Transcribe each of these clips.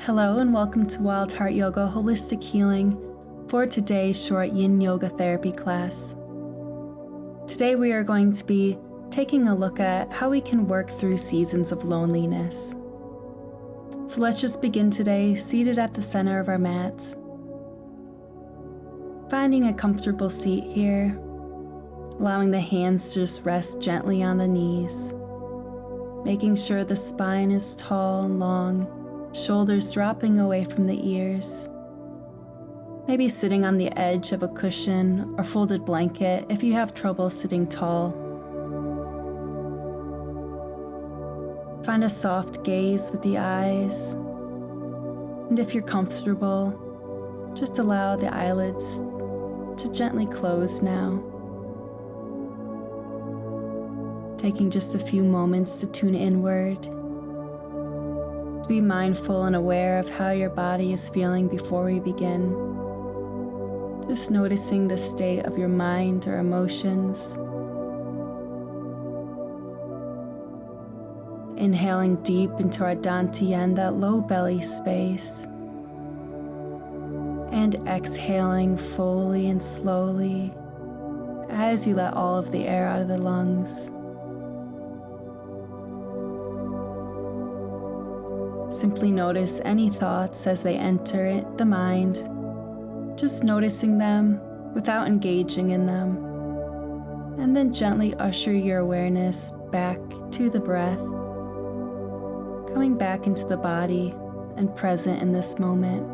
Hello and welcome to Wild Heart Yoga Holistic Healing for today's short Yin Yoga therapy class. Today we are going to be taking a look at how we can work through seasons of loneliness. So let's just begin today seated at the center of our mats. Finding a comfortable seat here, allowing the hands to just rest gently on the knees, making sure the spine is tall and long, shoulders dropping away from the ears. Maybe sitting on the edge of a cushion or folded blanket if you have trouble sitting tall. Find a soft gaze with the eyes. And if you're comfortable, just allow the eyelids to gently close now. Taking just a few moments to tune inward. Be mindful and aware of how your body is feeling before we begin. Just noticing the state of your mind or emotions. Inhaling deep into our dantian, that low belly space. And exhaling fully and slowly as you let all of the air out of the lungs. Simply notice any thoughts as they enter the mind, just noticing them without engaging in them, and then gently usher your awareness back to the breath, coming back into the body and present in this moment.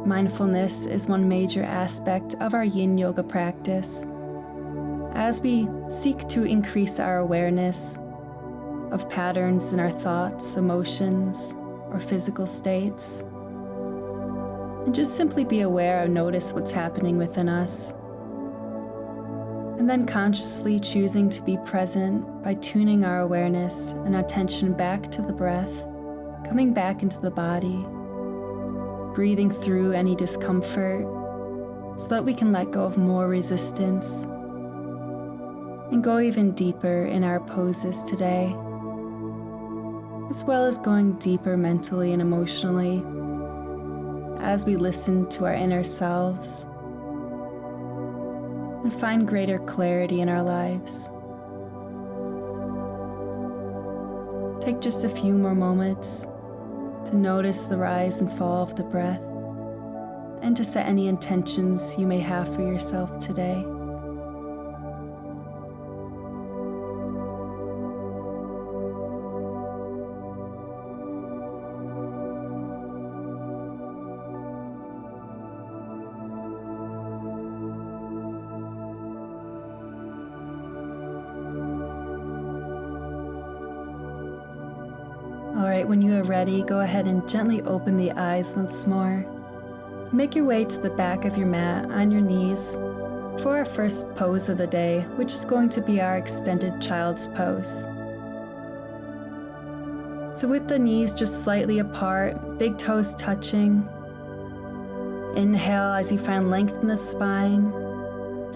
Mindfulness is one major aspect of our Yin Yoga practice. As we seek to increase our awareness of patterns in our thoughts, emotions, or physical states, and just simply be aware and notice what's happening within us, and then consciously choosing to be present by tuning our awareness and attention back to the breath, coming back into the body, breathing through any discomfort so that we can let go of more resistance and go even deeper in our poses today, as well as going deeper mentally and emotionally as we listen to our inner selves and find greater clarity in our lives. Take just a few more moments to notice the rise and fall of the breath and to set any intentions you may have for yourself today. Alright, when you are ready, go ahead and gently open the eyes once more. Make your way to the back of your mat on your knees for our first pose of the day, which is going to be our extended child's pose. So with the knees just slightly apart, big toes touching, inhale as you find length in the spine.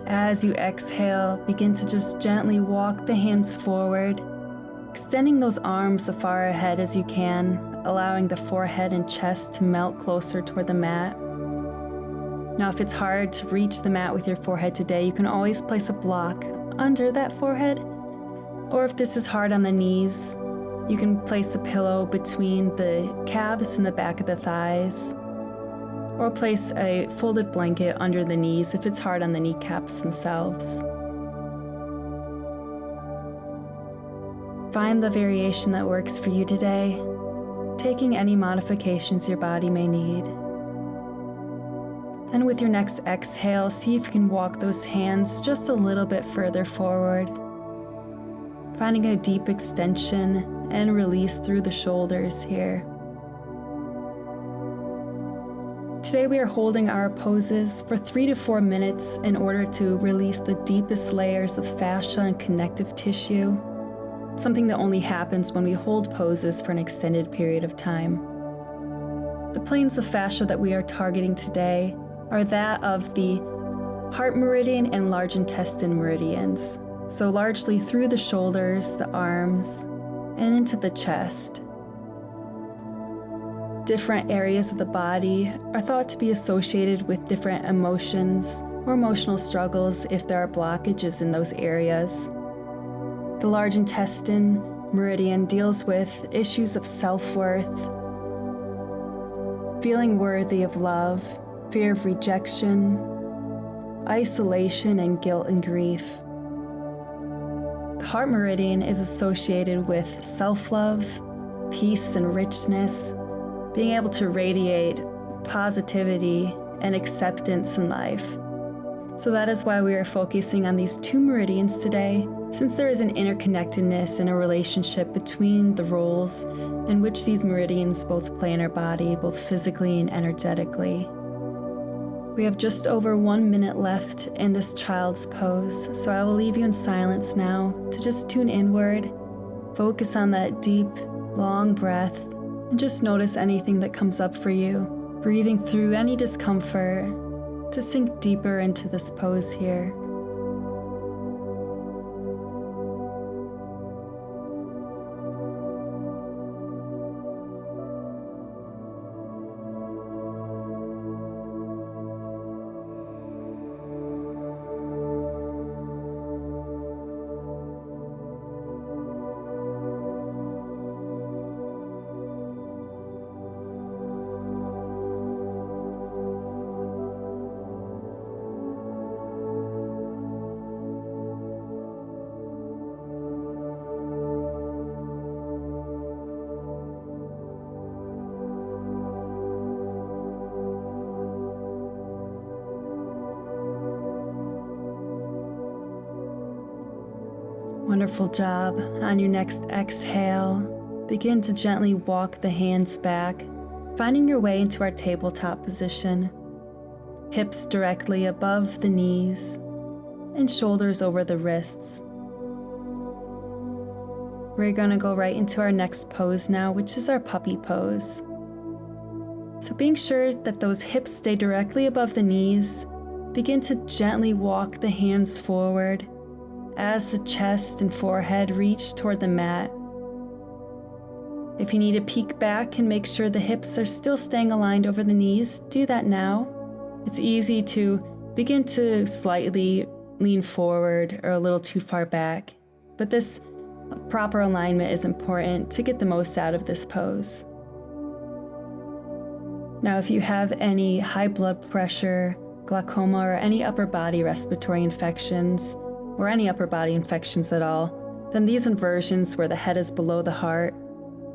As you exhale, begin to just gently walk the hands forward, extending those arms as far ahead as you can, allowing the forehead and chest to melt closer toward the mat. Now, if it's hard to reach the mat with your forehead today, you can always place a block under that forehead. Or if this is hard on the knees, you can place a pillow between the calves and the back of the thighs. Or place a folded blanket under the knees if it's hard on the kneecaps themselves. Find the variation that works for you today, taking any modifications your body may need. Then with your next exhale, see if you can walk those hands just a little bit further forward, finding a deep extension and release through the shoulders here. Today we are holding our poses for 3 to 4 minutes in order to release the deepest layers of fascia and connective tissue, something that only happens when we hold poses for an extended period of time. The planes of fascia that we are targeting today are that of the heart meridian and large intestine meridians, so largely through the shoulders, the arms, and into the chest. Different areas of the body are thought to be associated with different emotions or emotional struggles if there are blockages in those areas. The large intestine meridian deals with issues of self-worth, feeling worthy of love, fear of rejection, isolation, and guilt and grief. The heart meridian is associated with self-love, peace and richness, being able to radiate positivity and acceptance in life. So that is why we are focusing on these two meridians today, since there is an interconnectedness and a relationship between the roles in which these meridians both play in our body, both physically and energetically. We have just over 1 minute left in this child's pose, so I will leave you in silence now to just tune inward, focus on that deep, long breath, and just notice anything that comes up for you, breathing through any discomfort to sink deeper into this pose here. Wonderful job. On your next exhale, begin to gently walk the hands back, finding your way into our tabletop position. Hips directly above the knees and shoulders over the wrists. We're going to go right into our next pose now, which is our puppy pose. So being sure that those hips stay directly above the knees, begin to gently walk the hands forward as the chest and forehead reach toward the mat. If you need to peek back and make sure the hips are still staying aligned over the knees, do that now. It's easy to begin to slightly lean forward or a little too far back, but this proper alignment is important to get the most out of this pose. Now, if you have any high blood pressure, glaucoma, or any upper body respiratory infections, or any upper body infections at all, then these inversions where the head is below the heart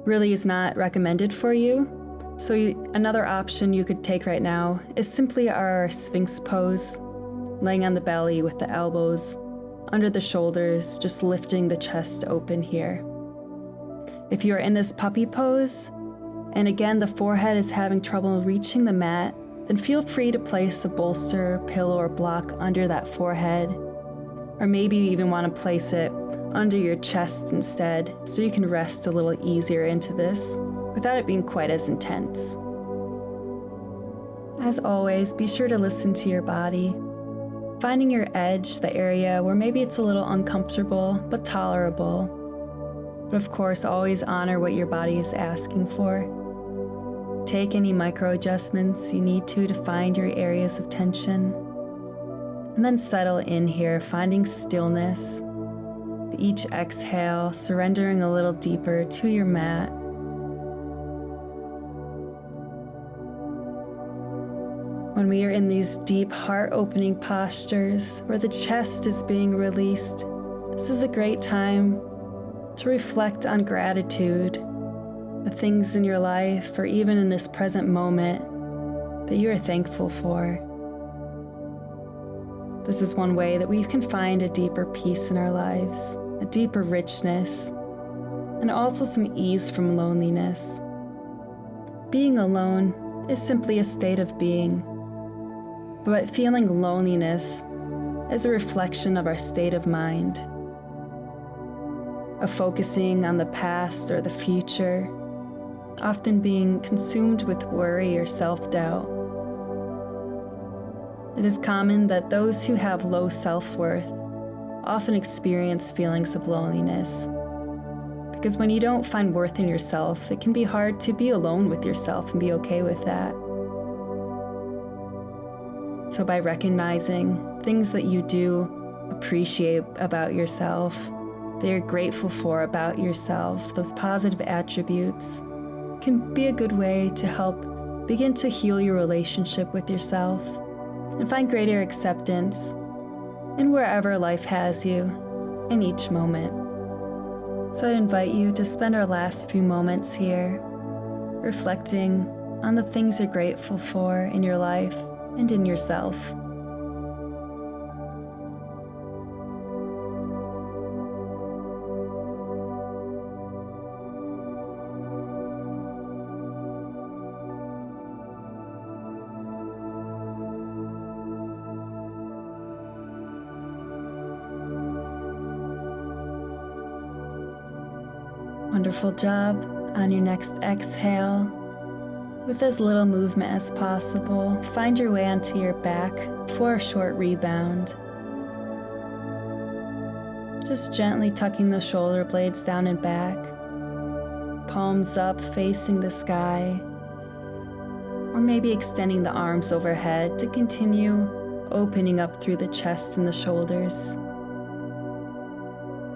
really is not recommended for you. So another option you could take right now is simply our Sphinx pose, laying on the belly with the elbows under the shoulders, just lifting the chest open here. If you are in this puppy pose, and again the forehead is having trouble reaching the mat, then feel free to place a bolster, pillow, or block under that forehead. Or maybe you even want to place it under your chest instead, so you can rest a little easier into this without it being quite as intense. As always, be sure to listen to your body, finding your edge, the area where maybe it's a little uncomfortable but tolerable. But of course, always honor what your body is asking for. Take any micro adjustments you need to find your areas of tension. And then settle in here, finding stillness. With each exhale, surrendering a little deeper to your mat. When we are in these deep heart-opening postures where the chest is being released, this is a great time to reflect on gratitude, the things in your life or even in this present moment that you are thankful for. This is one way that we can find a deeper peace in our lives, a deeper richness, and also some ease from loneliness. Being alone is simply a state of being, but feeling loneliness is a reflection of our state of mind, of focusing on the past or the future, often being consumed with worry or self-doubt. It is common that those who have low self-worth often experience feelings of loneliness Because when you don't find worth in yourself, it can be hard to be alone with yourself and be okay with that. So by recognizing things that you do appreciate about yourself, that you're grateful for about yourself, those positive attributes, can be a good way to help begin to heal your relationship with yourself and find greater acceptance in wherever life has you in each moment. So I'd invite you to spend our last few moments here reflecting on the things you're grateful for in your life and in yourself. Wonderful job. On your next exhale, with as little movement as possible, find your way onto your back for a short rebound. Just gently tucking the shoulder blades down and back, palms up facing the sky, or maybe extending the arms overhead to continue opening up through the chest and the shoulders.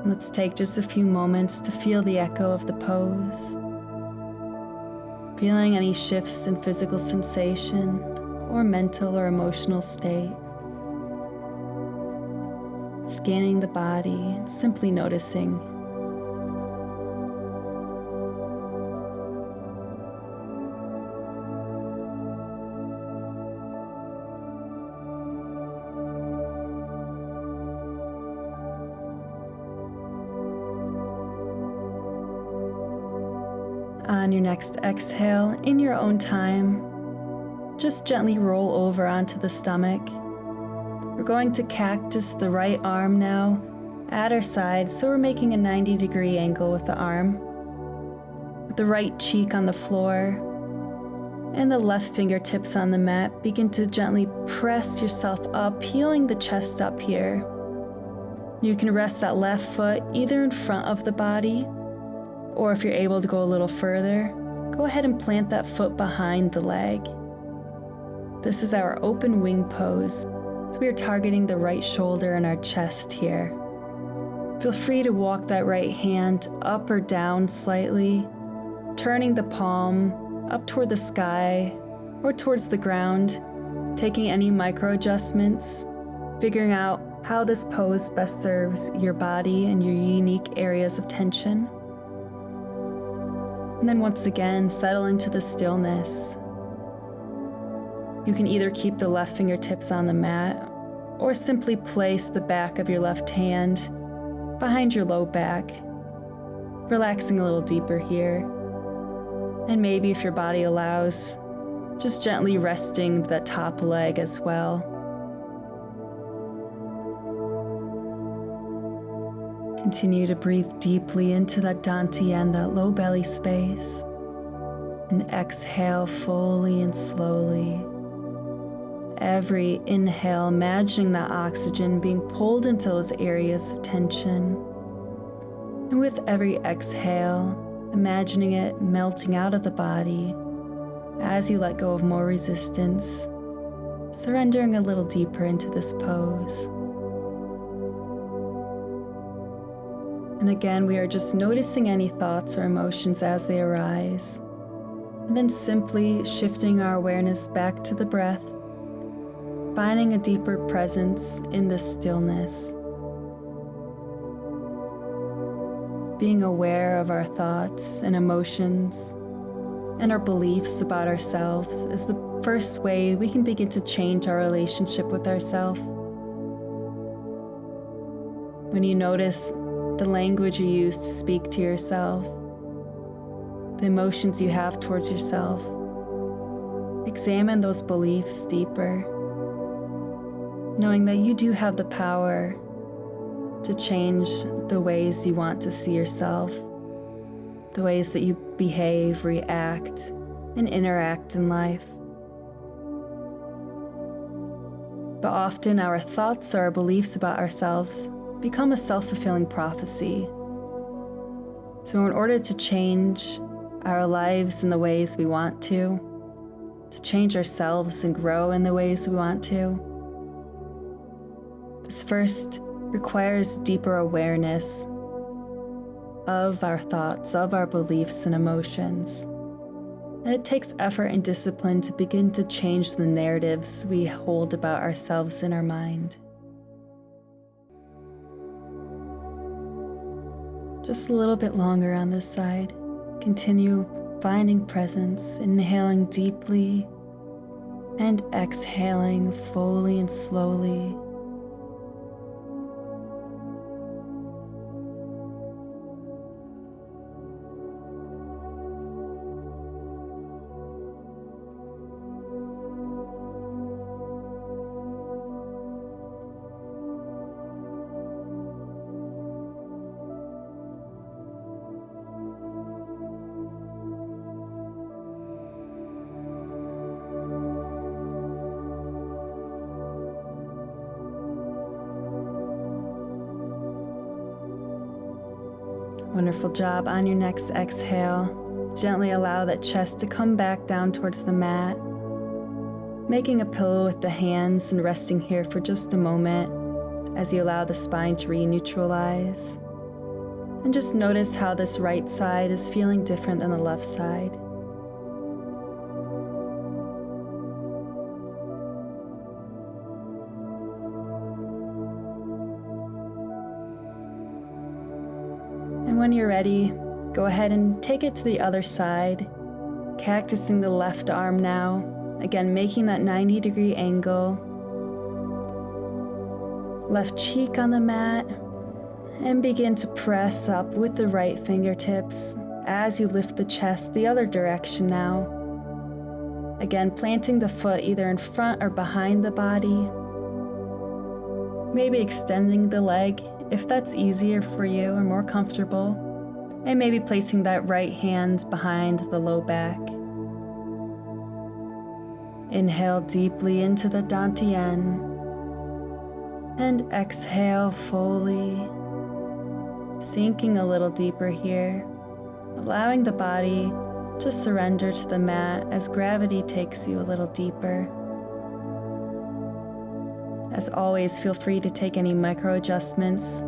Let's take just a few moments to feel the echo of the pose, feeling any shifts in physical sensation or mental or emotional state. Scanning the body, simply noticing. On your next exhale, in your own time, just gently roll over onto the stomach. We're going to cactus the right arm now at our side, so we're making a 90-degree angle with the arm. With the right cheek on the floor and the left fingertips on the mat, begin to gently press yourself up, peeling the chest up here. You can rest that left foot either in front of the body, or if you're able to go a little further, go ahead and plant that foot behind the leg. This is our open wing pose, so we are targeting the right shoulder and our chest here. Feel free to walk that right hand up or down slightly, turning the palm up toward the sky or towards the ground, taking any micro adjustments, figuring out how this pose best serves your body and your unique areas of tension. And then once again, settle into the stillness. You can either keep the left fingertips on the mat or simply place the back of your left hand behind your low back, relaxing a little deeper here. And maybe if your body allows, just gently resting the top leg as well. Continue to breathe deeply into that dantian, that low belly space, and exhale fully and slowly. Every inhale, imagining that oxygen being pulled into those areas of tension. And with every exhale, imagining it melting out of the body as you let go of more resistance, surrendering a little deeper into this pose. And again, we are just noticing any thoughts or emotions as they arise, and then simply shifting our awareness back to the breath, finding a deeper presence in this stillness. Being aware of our thoughts and emotions and our beliefs about ourselves is the first way we can begin to change our relationship with ourselves. When you notice the language you use to speak to yourself, the emotions you have towards yourself, examine those beliefs deeper, knowing that you do have the power to change the ways you want to see yourself, the ways that you behave, react, and interact in life. But often our thoughts or our beliefs about ourselves become a self-fulfilling prophecy. So in order to change our lives in the ways we want to change ourselves and grow in the ways we want to, this first requires deeper awareness of our thoughts, of our beliefs and emotions. And it takes effort and discipline to begin to change the narratives we hold about ourselves in our mind. Just a little bit longer on this side. Continue finding presence, inhaling deeply and exhaling fully and slowly. Wonderful job. On your next exhale, gently allow that chest to come back down towards the mat, making a pillow with the hands and resting here for just a moment as you allow the spine to re-neutralize. And just notice how this right side is feeling different than the left side. And when you're ready, go ahead and take it to the other side, cactusing the left arm now, again making that 90-degree angle. Left cheek on the mat, and begin to press up with the right fingertips as you lift the chest the other direction now. Again, planting the foot either in front or behind the body. Maybe extending the leg if that's easier for you or more comfortable, and maybe placing that right hand behind the low back. Inhale deeply into the dantian, and exhale fully, sinking a little deeper here, allowing the body to surrender to the mat as gravity takes you a little deeper. As always, feel free to take any micro adjustments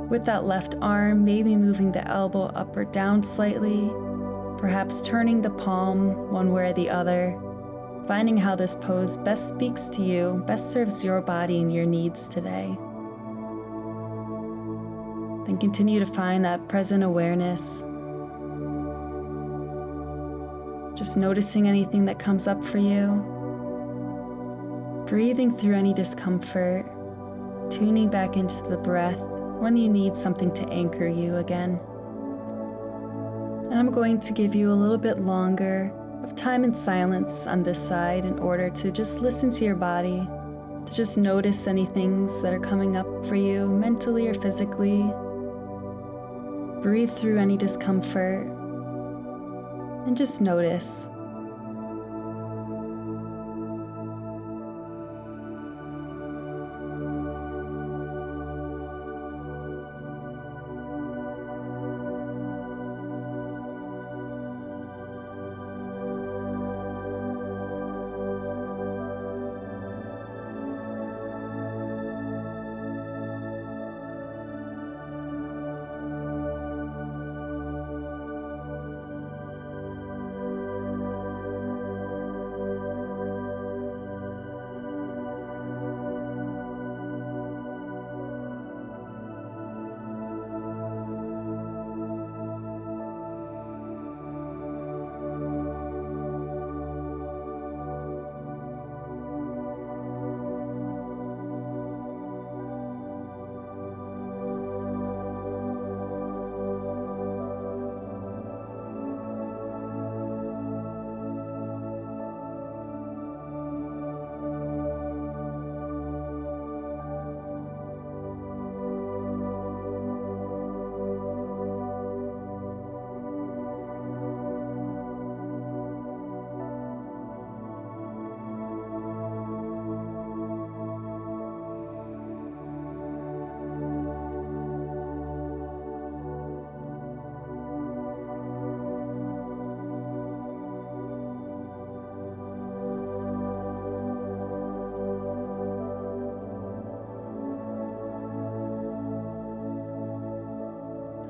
with that left arm, maybe moving the elbow up or down slightly, perhaps turning the palm one way or the other, finding how this pose best speaks to you, best serves your body and your needs today. Then continue to find that present awareness. Just noticing anything that comes up for you. Breathing through any discomfort, tuning back into the breath when you need something to anchor you again. And I'm going to give you a little bit longer of time in silence on this side in order to just listen to your body, to just notice any things that are coming up for you mentally or physically. Breathe through any discomfort and just notice.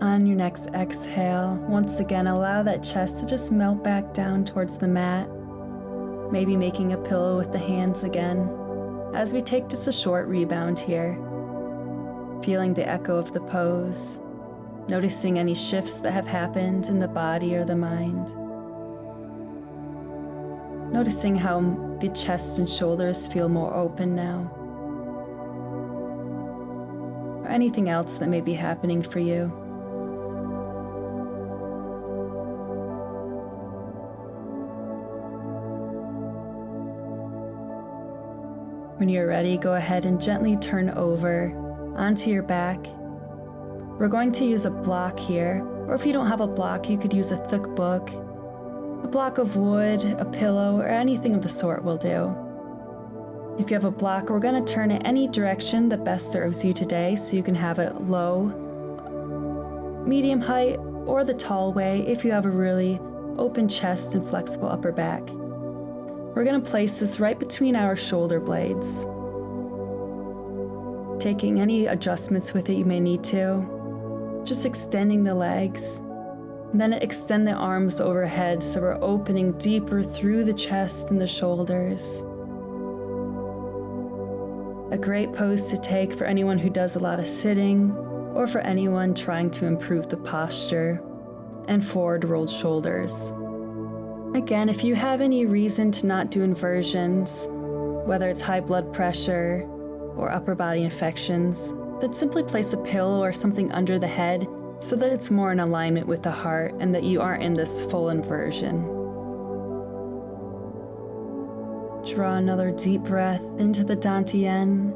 On your next exhale, once again, allow that chest to just melt back down towards the mat, maybe making a pillow with the hands again, as we take just a short rebound here, feeling the echo of the pose, noticing any shifts that have happened in the body or the mind, noticing how the chest and shoulders feel more open now, or anything else that may be happening for you. When you're ready, go ahead and gently turn over onto your back. We're going to use a block here, or if you don't have a block, you could use a thick book, a block of wood, a pillow, or anything of the sort will do. If you have a block, we're going to turn it any direction that best serves you today, so you can have it low, medium height, or the tall way if you have a really open chest and flexible upper back. We're going to place this right between our shoulder blades, taking any adjustments with it you may need to, just extending the legs, and then extend the arms overhead so we're opening deeper through the chest and the shoulders. A great pose to take for anyone who does a lot of sitting, or for anyone trying to improve the posture and forward rolled shoulders. Again, if you have any reason to not do inversions, whether it's high blood pressure or upper body infections, then simply place a pillow or something under the head so that it's more in alignment with the heart and that you aren't in this full inversion. Draw another deep breath into the Dantian,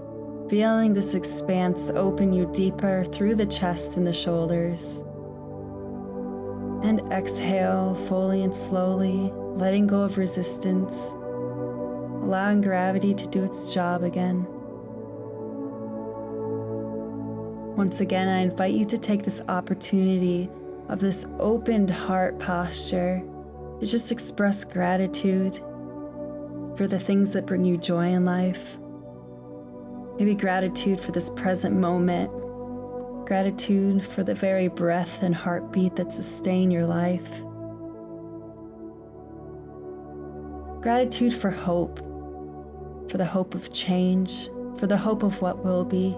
feeling this expanse open you deeper through the chest and the shoulders. And exhale fully and slowly, letting go of resistance, allowing gravity to do its job again. Once again, I invite you to take this opportunity of this opened heart posture to just express gratitude for the things that bring you joy in life. Maybe gratitude for this present moment, gratitude for the very breath and heartbeat that sustain your life. Gratitude for hope, for the hope of change, for the hope of what will be.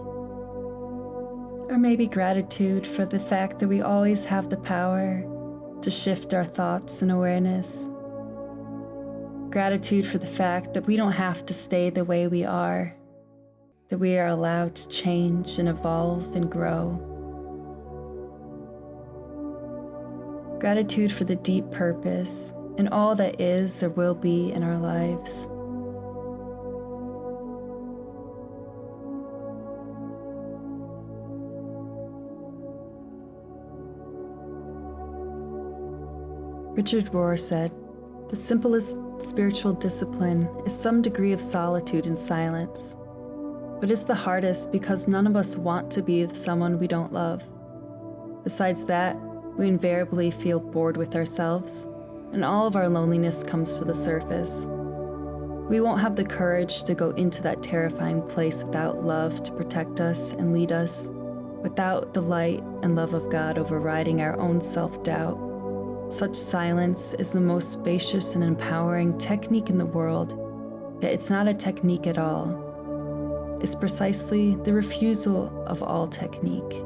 Or maybe gratitude for the fact that we always have the power to shift our thoughts and awareness. Gratitude for the fact that we don't have to stay the way we are, that we are allowed to change and evolve and grow. Gratitude for the deep purpose and all that is or will be in our lives. Richard Rohr said, "The simplest spiritual discipline is some degree of solitude and silence. But it's the hardest because none of us want to be with someone we don't love. Besides that, we invariably feel bored with ourselves, and all of our loneliness comes to the surface. We won't have the courage to go into that terrifying place without love to protect us and lead us, without the light and love of God overriding our own self-doubt. Such silence is the most spacious and empowering technique in the world, yet it's not a technique at all. It's precisely the refusal of all technique."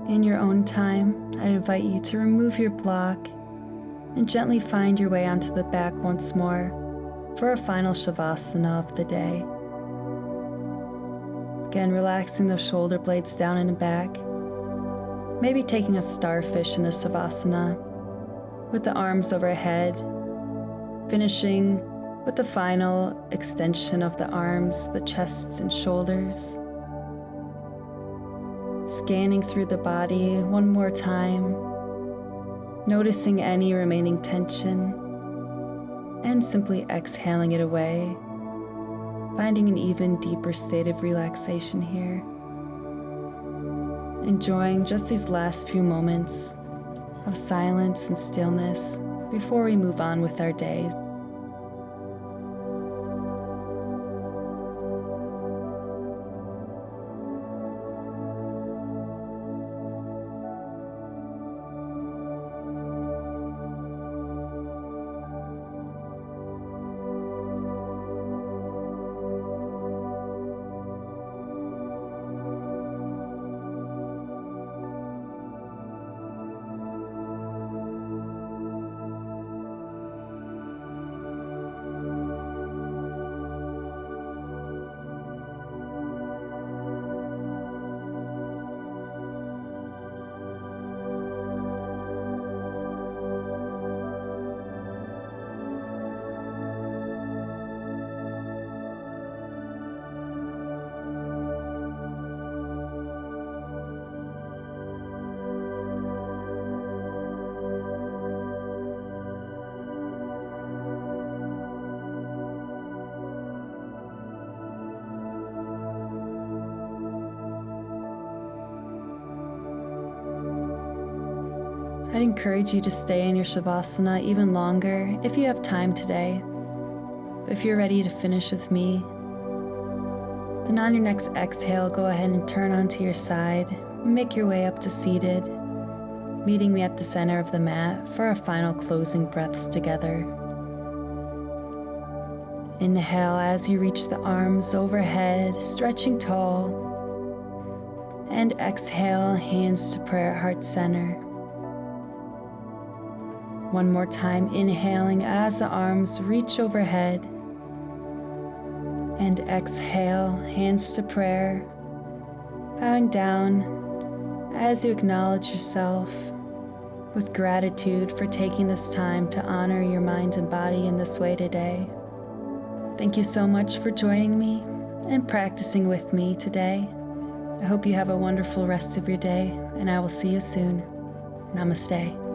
In your own time, I invite you to remove your block and gently find your way onto the back once more for our final Shavasana of the day. Again, relaxing those shoulder blades down and back. Maybe taking a starfish in the Savasana with the arms overhead, finishing with the final extension of the arms, the chests and shoulders. Scanning through the body one more time, noticing any remaining tension, and simply exhaling it away, finding an even deeper state of relaxation here. Enjoying just these last few moments of silence and stillness before we move on with our day. I'd encourage you to stay in your Shavasana even longer if you have time today. If you're ready to finish with me, then on your next exhale, go ahead and turn onto your side and make your way up to seated, meeting me at the center of the mat for our final closing breaths together. Inhale as you reach the arms overhead, stretching tall, and exhale, hands to prayer, heart center. One more time, inhaling as the arms reach overhead, and exhale, hands to prayer, bowing down as you acknowledge yourself with gratitude for taking this time to honor your mind and body in this way today. Thank you so much for joining me and practicing with me today. I hope you have a wonderful rest of your day, and I will see you soon. Namaste.